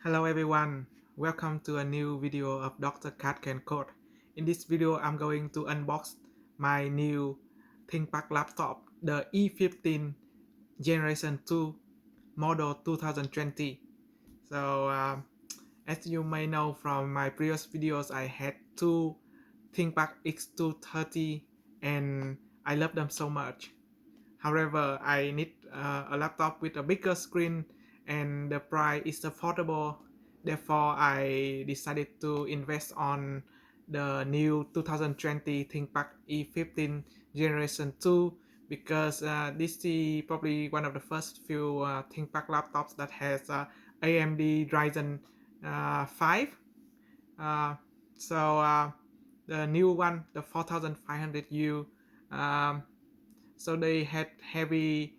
Hello everyone, welcome to a new video of Dr. Cat Can Code. In this video, I'm going to unbox my new ThinkPad laptop, the E15 Generation 2 model 2020. So as you may know from my previous videos, I had two ThinkPad X230 and I love them so much. However, I need a laptop with a bigger screen and the price is affordable. Therefore, I decided to invest on the new 2020 ThinkPad E15 Generation 2 because this is probably one of the first few ThinkPad laptops that has AMD Ryzen 5. Uh, so the new one, the 4500U, so they had heavy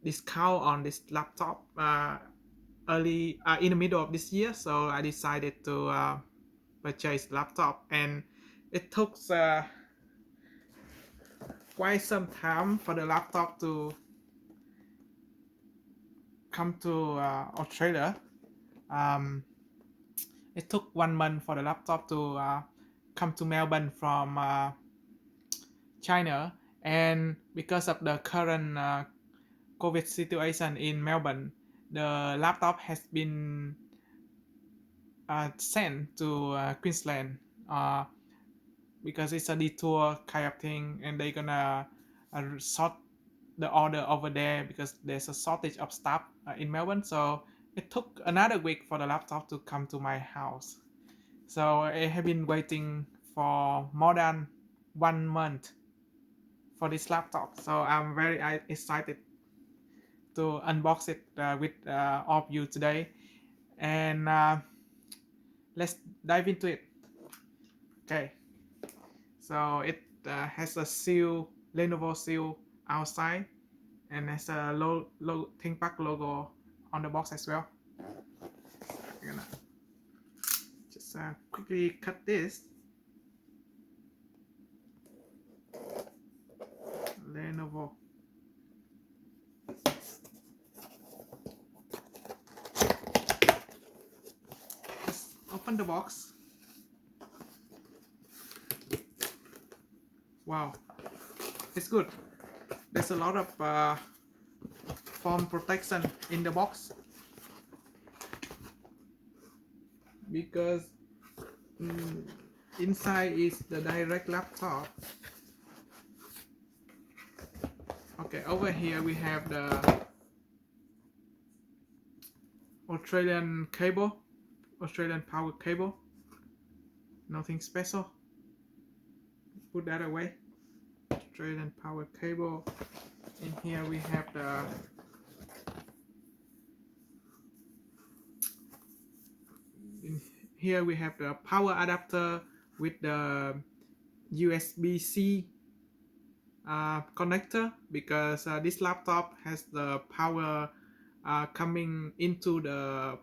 discount on this laptop early in the middle of this year, so I decided to purchase laptop, and it took quite some time for the laptop to come to Australia. um, it took 1 month for the laptop to come to Melbourne from China, and because of the current COVID situation in Melbourne, the laptop has been sent to Queensland because it's a detour kind of thing, and they're gonna sort the order over there because there's a shortage of staff in Melbourne. So it took another week for the laptop to come to my house. So I have been waiting for more than 1 month for this laptop. So I'm very excited to unbox it with all of you today, and let's dive into it. Okay, so it has a seal, Lenovo seal outside, and has a ThinkPad logo on the box as well. I'm gonna just quickly cut this. Lenovo. Just open the box. Wow, it's good. There's a lot of foam protection in the box because inside is the direct laptop. Okay, over here we have the Australian power cable. Nothing special. Put that away. Australian power cable. In here we have the power adapter with the USB-C connector, because this laptop has the power coming into the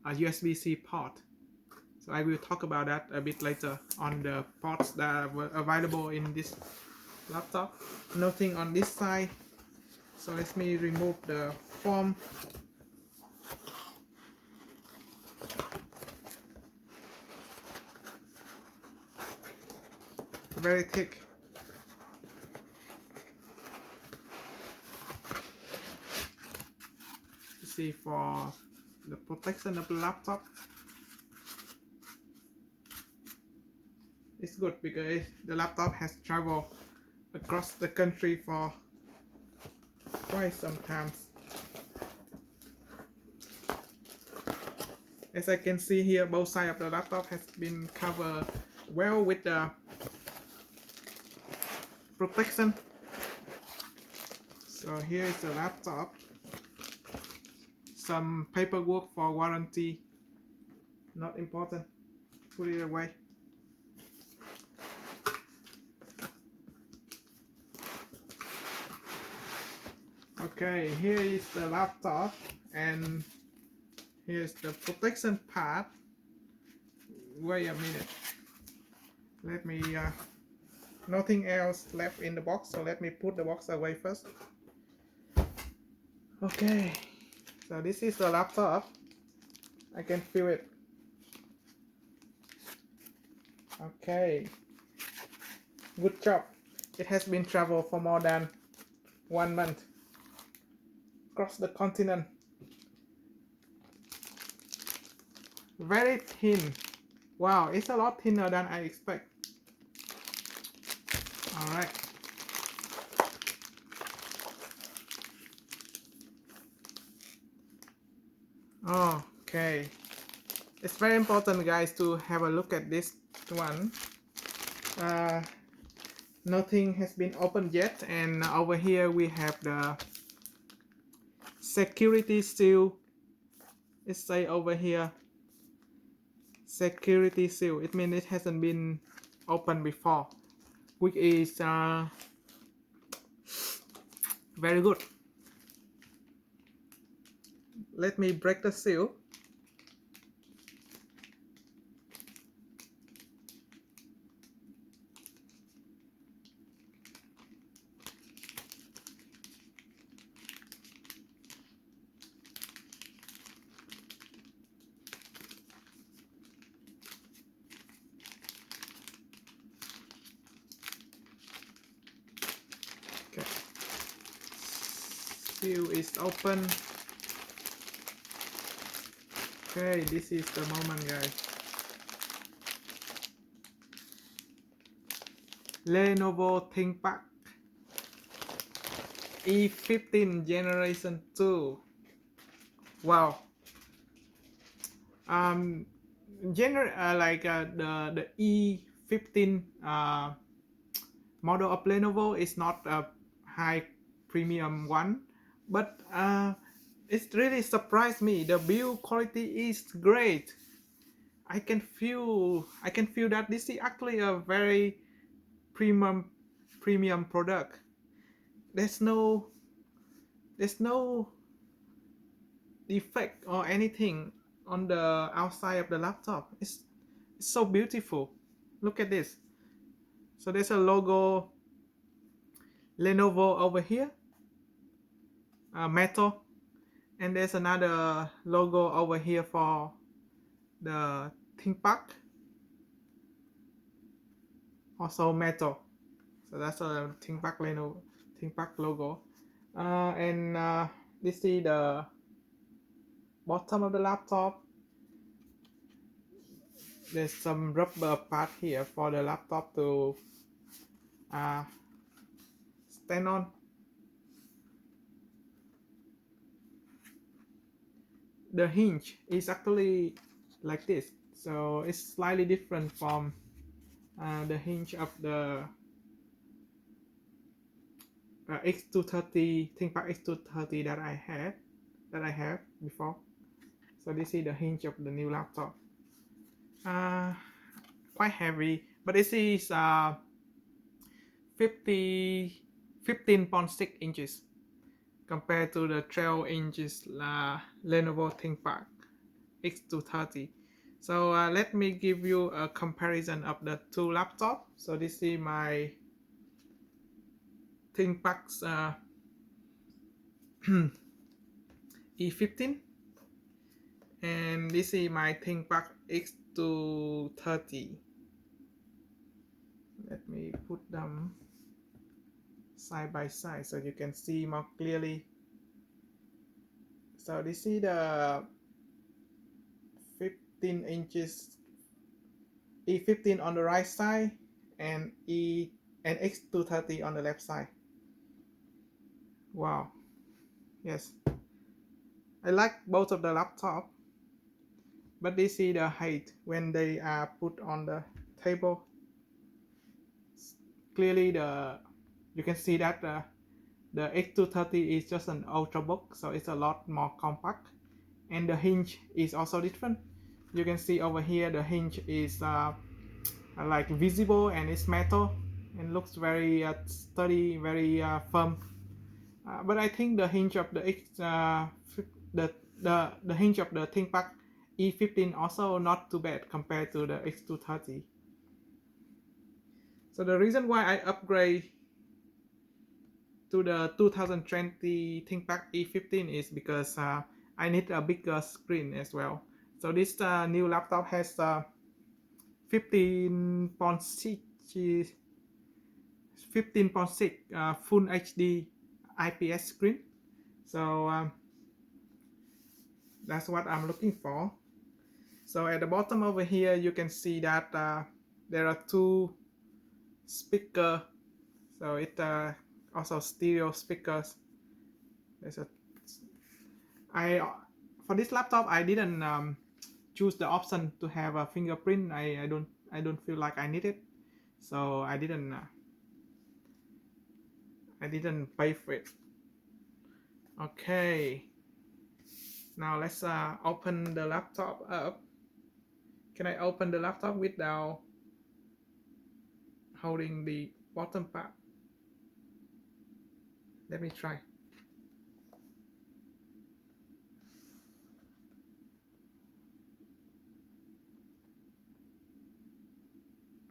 USB-C port. So I will talk about that a bit later on the ports that were available in this laptop. Nothing on this side, so let me remove the foam. Very thick. You see, for the protection of the laptop, it's good because the laptop has traveled across the country for quite some time. As I can see here, both sides of the laptop has been covered well with the protection. So here is the laptop. Some paperwork for warranty, not important. Put it away. Okay, here is the laptop, and here's the protection part. Wait a minute. Let me nothing else left in the box, so let me put the box away first. Okay, so this is the laptop. I can feel it. Okay, good job. It has been traveled for more than 1 month across the continent. Very thin. Wow, it's a lot thinner than I expect. Alright. Okay. It's very important, guys, to have a look at this one. Nothing has been opened yet, and over here we have the security seal. It say over here security seal. It means it hasn't been opened before, which is very good. Let me break the seal. Okay. Seal is open. Okay, this is the moment, guys. Lenovo ThinkPad E15 Generation 2. Wow. The E15 model of Lenovo is not a high premium one, but it really surprised me. The build quality is great. I can feel that this is actually a very premium product. There's no defect or anything on the outside of the laptop. It's so beautiful. Look at this. So there's a logo Lenovo over here, metal, and there's another logo over here for the ThinkPad, also metal. So that's a ThinkPad Lenovo ThinkPad logo, and this is the bottom of the laptop. There's some rubber part here for the laptop to stand on. The hinge is actually like this, so it's slightly different from the hinge of the X230 ThinkPad X230 that I have before. So this is the hinge of the new laptop. Quite heavy, but this is 15.6 inches compared to the 12 inches Lenovo ThinkPad X230. So let me give you a comparison of the two laptops. So this is my ThinkPad E15, and this is my ThinkPad X230. Let me put them side by side so you can see more clearly. So this is the 15 inches E15 on the right side and X230 on the left side. Wow. Yes, I like both of the laptop, but this is the height when they are put on the table. Clearly you can see that the X230 is just an ultrabook, so it's a lot more compact, and the hinge is also different. You can see over here the hinge is like visible, and it's metal and looks very sturdy, very firm. But I think the hinge of the hinge of the ThinkPad E15 also not too bad compared to the X230. So the reason why I upgrade to the 2020 ThinkPad E15 is because I need a bigger screen as well. So this new laptop has 15.6 full HD IPS screen. So that's what I'm looking for. So at the bottom over here you can see that there are two speakers. So it also stereo speakers. There's a for this laptop I didn't choose the option to have a fingerprint. I don't feel like I need it, so I didn't pay for it. Okay, now let's open the laptop up. Can I open the laptop without holding the bottom part? Let me try.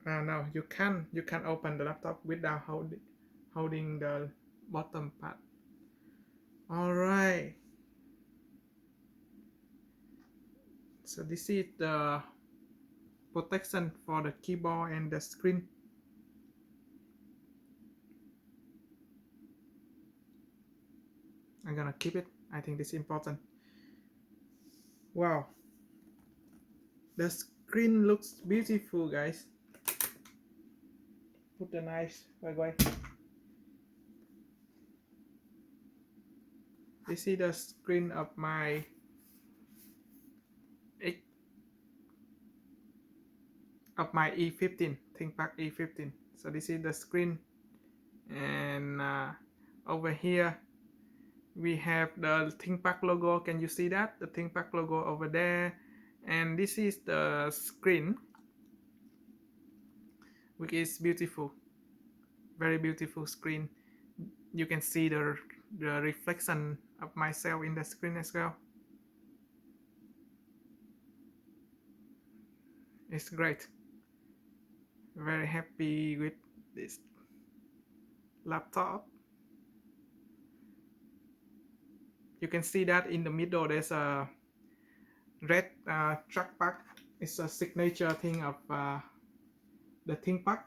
No, you can open the laptop without holding the bottom part. All right. So this is the protection for the keyboard and the screen. I'm gonna keep it. I think this is important. Wow, the screen looks beautiful, guys. Put the knife away. This is the screen of my E15, ThinkPad E15. So this is the screen, and over here we have the ThinkPad logo. Can you see that? The ThinkPad logo over there. And this is the screen, which is beautiful, very beautiful screen. You can see the reflection of myself in the screen as well. It's great. Very happy with this laptop. You can see that in the middle there's a red trackpad. It's a signature thing of the ThinkPad.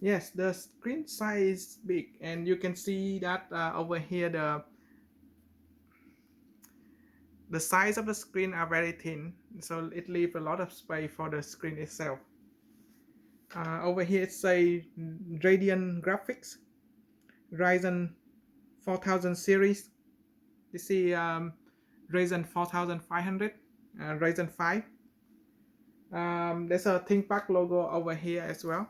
Yes, the screen size is big, and you can see that over here the size of the screen are very thin, so it leaves a lot of space for the screen itself. Over here it's a Radeon graphics, Ryzen 4000 series. This is Ryzen 4500, Ryzen 5. There's a ThinkPad logo over here as well.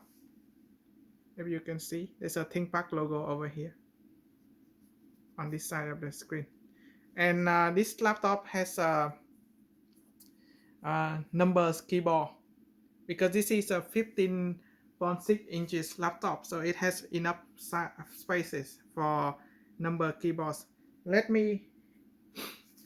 If you can see, there's a ThinkPad logo over here on this side of the screen. And this laptop has a numbers keyboard, because this is a 15.6 inches laptop, so it has enough spaces for number keyboards. Let me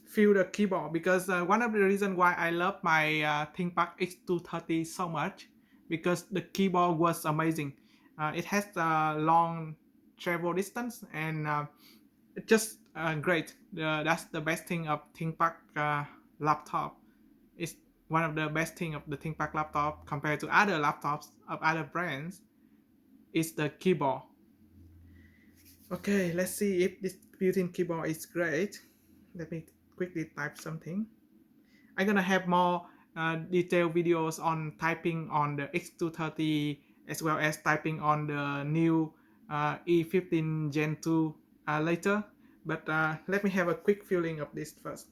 feel the keyboard, because one of the reasons why I love my ThinkPad X230 so much, because the keyboard was amazing. It has a long travel distance, and it's just great. That's the best thing of ThinkPad laptop. It's one of the best thing of the ThinkPad laptop compared to other laptops of other brands is the keyboard. Okay, let's see if this built-in keyboard is great. Let me quickly type something. I'm gonna have more detailed videos on typing on the X230, as well as typing on the new E15 Gen 2 later. But let me have a quick feeling of this first.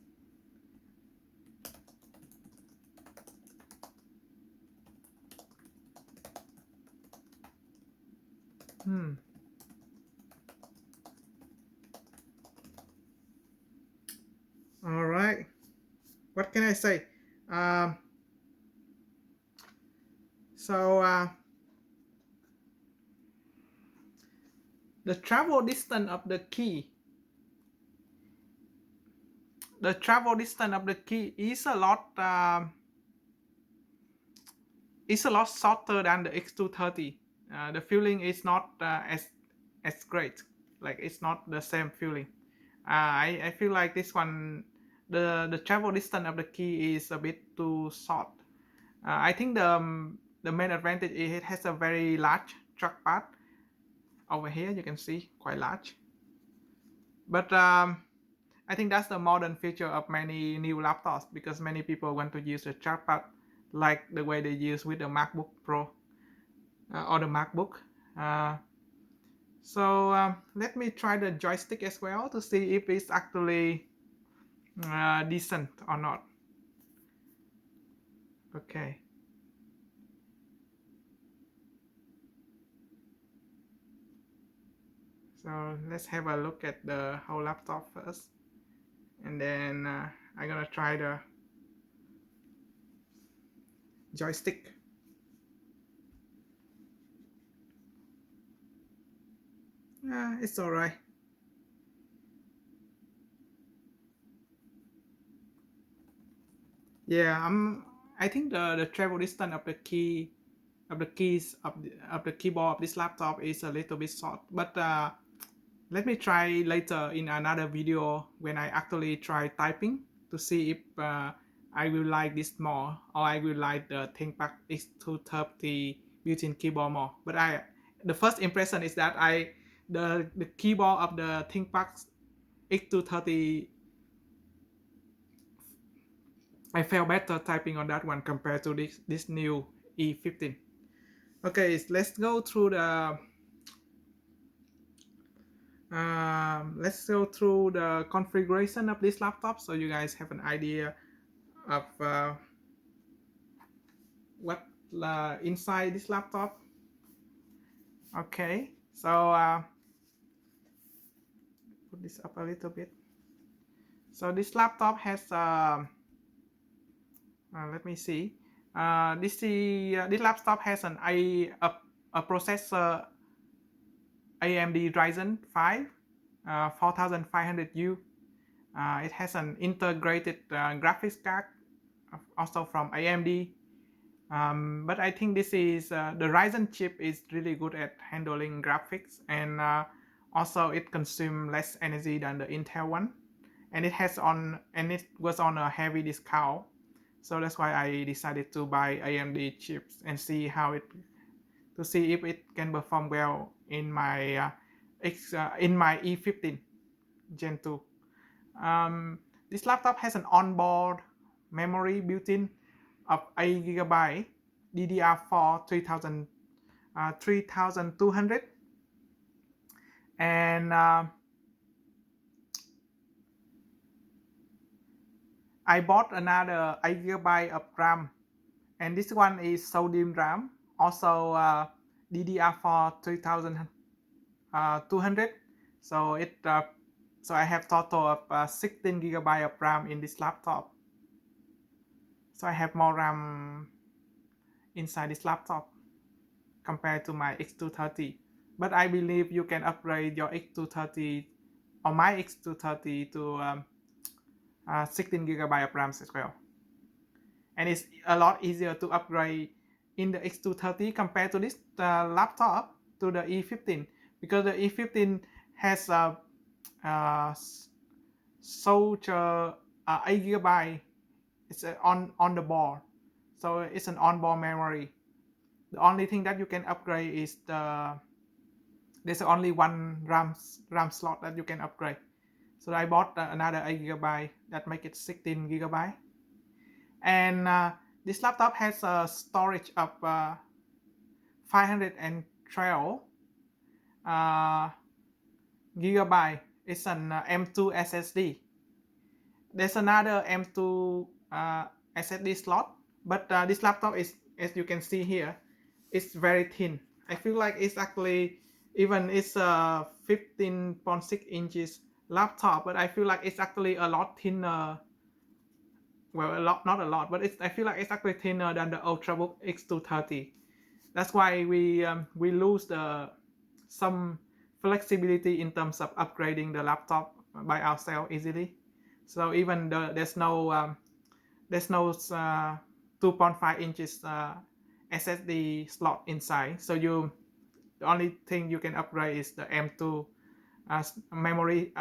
All right. What can I say? The travel distance of the key. The travel distance of the key is a lot shorter than the X230. The feeling is not as great. Like, it's not the same feeling. I feel like this one, the travel distance of the key is a bit too short. I think the main advantage is it has a very large trackpad. Over here you can see quite large, but I think that's the modern feature of many new laptops, because many people want to use the trackpad like the way they use with the MacBook Pro or the MacBook. So let me try the joystick as well to see if it's actually decent or not. Okay. So let's have a look at the whole laptop first, and then I'm gonna try the joystick. It's alright. Yeah, I think the travel distance of the keys of the keyboard of this laptop is a little bit short, but let me try later in another video when I actually try typing to see if I will like this more, or I will like the ThinkPad X230 built-in keyboard more. But the first impression is that the keyboard of the ThinkPad X230, I felt better typing on that one compared to this new E15. Okay, let's go through the configuration of this laptop so you guys have an idea of what inside this laptop. Okay, so put this up a little bit. So this laptop has let me see. This laptop has a processor AMD Ryzen 5 4500U. It has an integrated graphics card, also from AMD. But I think this is the Ryzen chip is really good at handling graphics, and also it consumes less energy than the Intel one, and it was on a heavy discount. So that's why I decided to buy AMD chips and see if it can perform well in my E15 Gen 2. This laptop has an onboard memory built-in of 8GB DDR4 3200, and I bought another 8GB of RAM, and this one is SoDIMM RAM, also DDR4 3200. So so I have total of 16GB of RAM in this laptop. So I have more RAM inside this laptop compared to my X230. But I believe you can upgrade your X230 or my X230 to 16GB of RAM as well. And it's a lot easier to upgrade in the X230 compared to this laptop to the E15, because the E15 has such 8GB. It's on the board, so it's an onboard memory. The only thing that you can upgrade is there's only one RAM slot that you can upgrade. So I bought another 8GB that make it 16GB. And this laptop has a storage of 512 GB. It's an M.2 SSD. There's another M.2 SSD slot, but this laptop is, as you can see here, it's very thin. I feel like it's actually, even it's a 15.6 inches laptop, but I feel like it's actually a lot thinner. Well, not a lot, but I feel like it's actually thinner than the Ultrabook X230. That's why we lose some flexibility in terms of upgrading the laptop by ourselves easily. So even there's no 2.5 inches SSD slot inside. So the only thing you can upgrade is the M.2 memory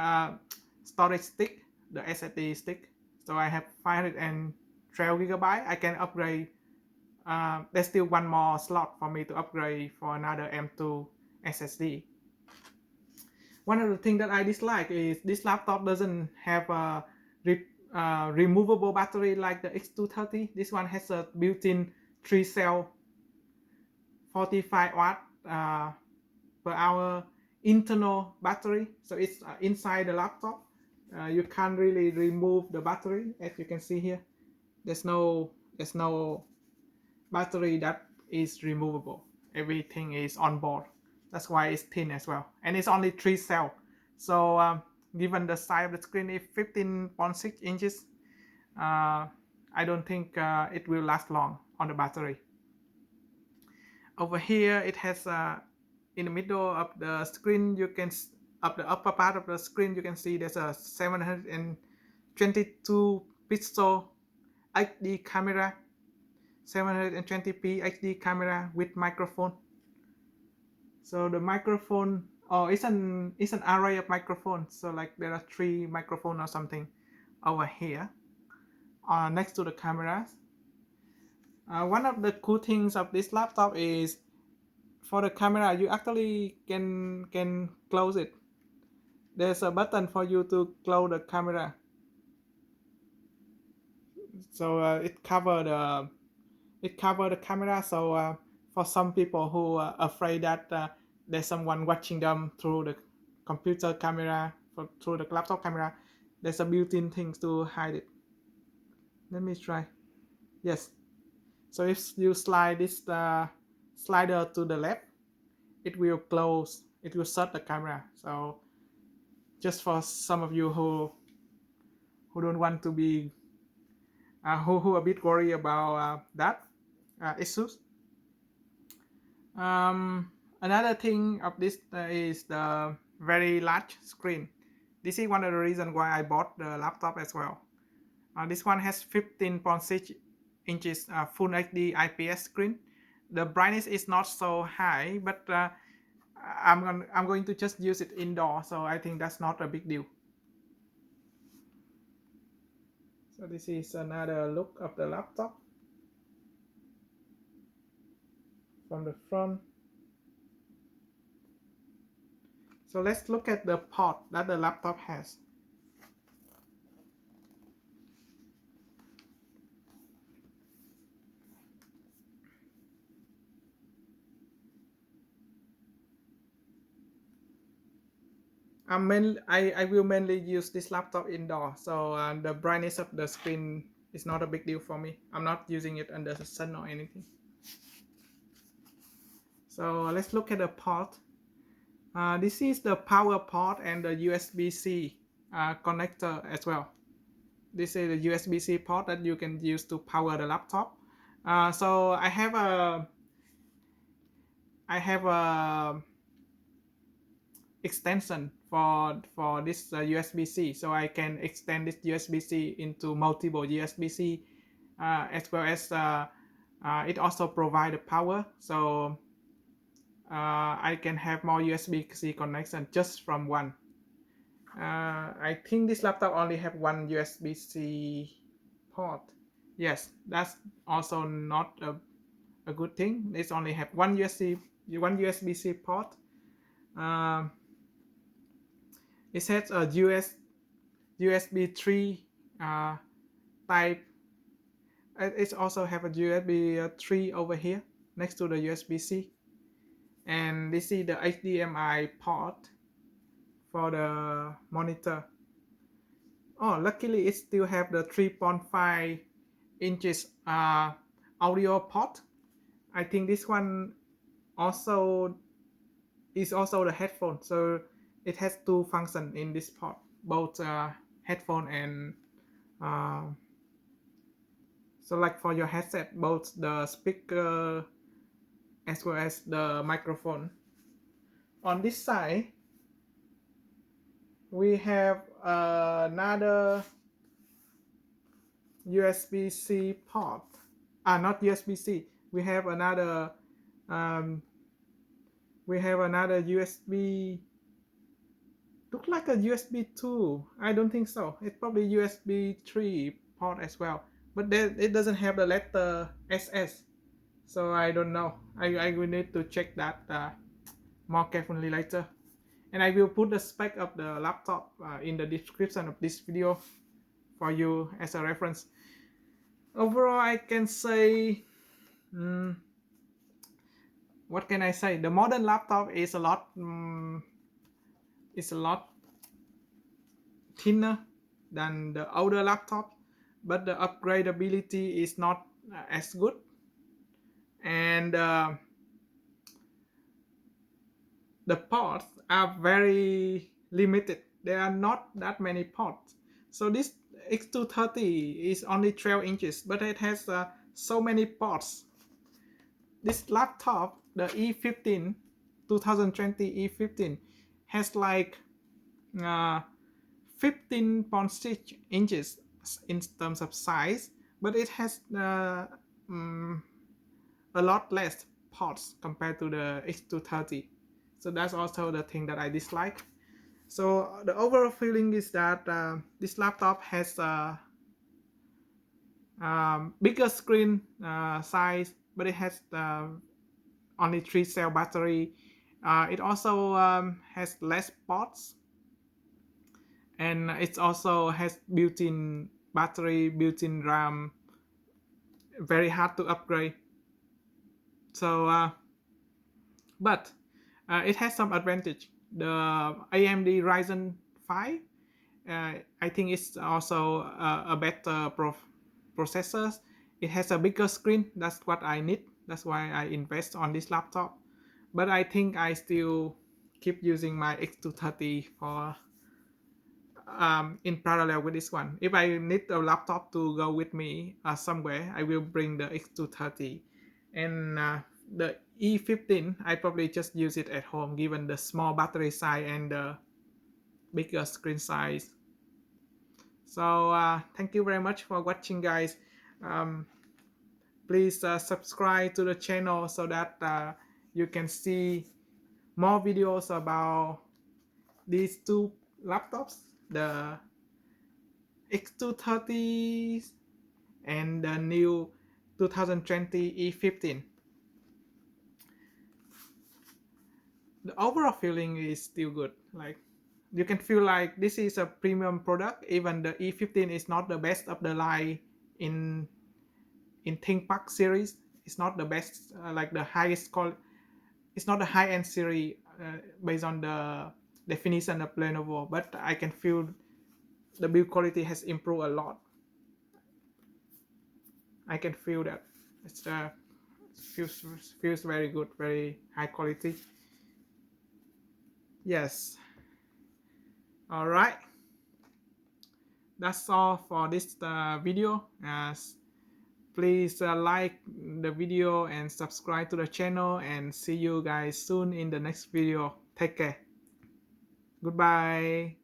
storage stick, the SSD stick. So I have 512 gigabyte. I can upgrade. There's still one more slot for me to upgrade for another M.2 SSD. One of the things that I dislike is this laptop doesn't have a removable battery like the X230. This one has a built-in 3-cell 45 watt per hour internal battery, so it's inside the laptop. You can't really remove the battery. As you can see here, there's no battery that is removable. Everything is on board. That's why it's thin as well, and it's only 3 cell. So given the size of the screen is 15.6 inches, I don't think it will last long on the battery. Over here it has in the middle of the screen, you can up the upper part of the screen, you can see there's a 722 pixel HD camera, 720p HD camera with microphone. So the microphone, it's an array of microphones. So like there are 3 microphones or something over here next to the cameras. One of the cool things of this laptop is for the camera, you actually can close it. There's a button for you to close the camera. So it cover the camera. So for some people who are afraid that there's someone watching them through the computer camera, through the laptop camera, there's a built-in thing to hide it. Let me try. Yes. So if you slide this slider to the left, it will close, it will shut the camera. So just for some of you who don't want to be who a bit worried about that issues. Another thing of this is the very large screen. This is one of the reasons why I bought the laptop as well. This one has 15.6 inches full HD IPS screen. The brightness is not so high, but I'm going to just use it indoor, so I think that's not a big deal. So this is another look of the laptop from the front. So let's look at the port that the laptop has. I will mainly use this laptop indoor, so the brightness of the screen is not a big deal for me. I'm not using it under the sun or anything. So let's look at the port. This is the power port and the USB-C connector as well. This is the USB-C port that you can use to power the laptop. So I have a extension for this USB-C, so I can extend this USB-C into multiple USB-C, as well as it also provides the power, so I can have more USB-C connection just from one. I think this laptop only have one USB-C port. Yes, that's also not a good thing. It's only have one USB-C port. It has a USB 3 type. It also have a USB 3 over here next to the USB-C. And this is the HDMI port for the monitor. Oh, luckily it still have the 3.5 inches audio port. I think this one also is also the headphone, so it has 2 functions in this port, both headphone and so like for your headset, both the speaker as well as the microphone. On this side we have another USB-C port. Not USB-C. We have another USB Look like a USB 2. I don't think so. It's probably USB 3 port as well. But then it doesn't have the letter SS. So I don't know. I will need to check that more carefully later. And I will put the spec of the laptop in the description of this video for you as a reference. Overall, I can say, what can I say? The modern laptop is a lot thinner than the older laptop, but the upgradability is not as good, and the ports are very limited. There are not that many ports. So this X230 is only 12 inches, but it has so many ports. This laptop, the E15 2020 E15, has like 15.6 inches in terms of size, but it has a lot less ports compared to the X230. So that's also the thing that I dislike. So the overall feeling is that this laptop has a bigger screen size, but it has only 3-cell battery. It also has less ports, and it also has built-in battery, built-in RAM. Very hard to upgrade. So but it has some advantage. The AMD Ryzen 5, I think it's also a better processor. It has a bigger screen. That's what I need. That's why I invest on this laptop. But I think I still keep using my X230 for in parallel with this one. If I need a laptop to go with me somewhere, I will bring the X230. And the E15, I probably just use it at home given the small battery size and the bigger screen size. So thank you very much for watching, guys. Please subscribe to the channel so that you can see more videos about these two laptops, the X230 and the new 2020 E15. The overall feeling is still good. Like, you can feel like this is a premium product. Even the E15 is not the best of the line in ThinkPad series. It's not the best, like the highest quality. It's not the high-end series based on the definition of Lenovo, but I can feel the build quality has improved a lot. I can feel that. It's feels very good, very high quality. Yes. All right. That's all for this video. Please like the video and subscribe to the channel, and see you guys soon in the next video. Take care. Goodbye.